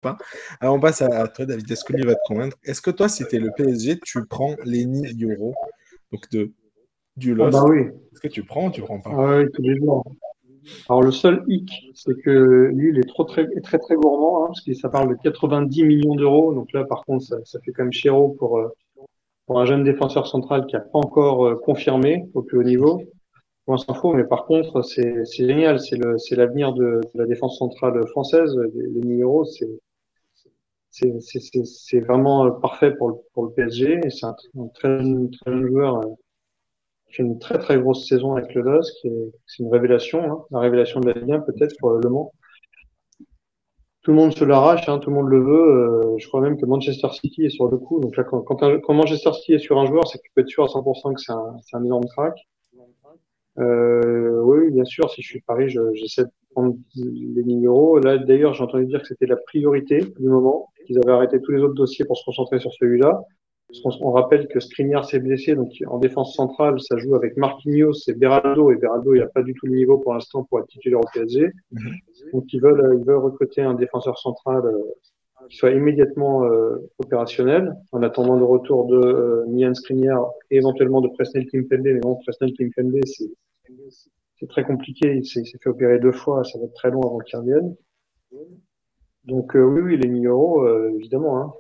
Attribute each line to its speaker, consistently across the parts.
Speaker 1: pas. Alors, on passe à toi, David. Est-ce que lui va te convaincre? Est-ce que toi, si t'es le PSG, tu prends Lenny Yoro, donc du
Speaker 2: Ah bah
Speaker 1: Lost?
Speaker 2: oui,
Speaker 1: Est-ce que tu prends ou tu prends
Speaker 2: ah
Speaker 1: pas?
Speaker 2: ouais, tous les jours. Alors le seul hic, c'est que lui, il est très très gourmand, hein, parce que ça parle de 90 millions d'euros. Donc là, par contre, ça fait quand même chéro pour un jeune défenseur central qui n'a pas encore confirmé au plus haut niveau. Pour info, mais par contre, c'est génial. C'est l'avenir de la défense centrale française. Les 1000 euros, c'est vraiment parfait pour le PSG. Et c'est un très jeune joueur qui fait une très très grosse saison avec le LOSC. C'est une révélation, hein, la révélation de la Ligue 1 peut-être probablement. Tout le monde se l'arrache, hein, tout le monde le veut. Je crois même que Manchester City est sur le coup. Donc là, quand Manchester City est sur un joueur, c'est que tu peux être sûr à 100% que c'est un énorme crack. Oui, bien sûr, si je suis Paris, j'essaie de prendre les 1000 euros. Là, d'ailleurs, j'ai entendu dire que c'était la priorité du moment, qu'ils avaient arrêté tous les autres dossiers pour se concentrer sur celui-là. Parce qu'on rappelle que Skriniar s'est blessé, donc en défense centrale, ça joue avec Marquinhos et Beraldo. Et Beraldo, il n'a pas du tout le niveau pour l'instant pour être titulaire au PSG.
Speaker 1: Mhm.
Speaker 2: Donc ils veulent recruter un défenseur central qui soit immédiatement opérationnel, en attendant le retour de Milan Skriniar et éventuellement de Presnel Kimpembe. Mais bon, Presnel Kimpembe, c'est très compliqué. Il s'est fait opérer 2 fois. Ça va être très long avant qu'il revienne. Donc oui, oui, les 1000 euros, évidemment. Hein,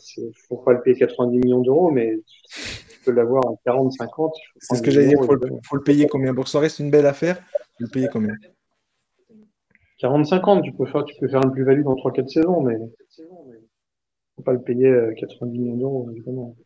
Speaker 2: faut pas le payer 90 millions d'euros, mais tu peux l'avoir à 40, 50. Il faut
Speaker 1: C'est ce
Speaker 2: prendre
Speaker 1: que
Speaker 2: les 1000
Speaker 1: j'allais dire.
Speaker 2: euros, évidemment.
Speaker 1: Faut le payer combien? Pour que ça reste une belle affaire, faut le payer combien?
Speaker 2: 40, 50, tu peux faire une plus-value dans 3, 4 saisons, mais faut pas le payer 90 millions d'euros, évidemment.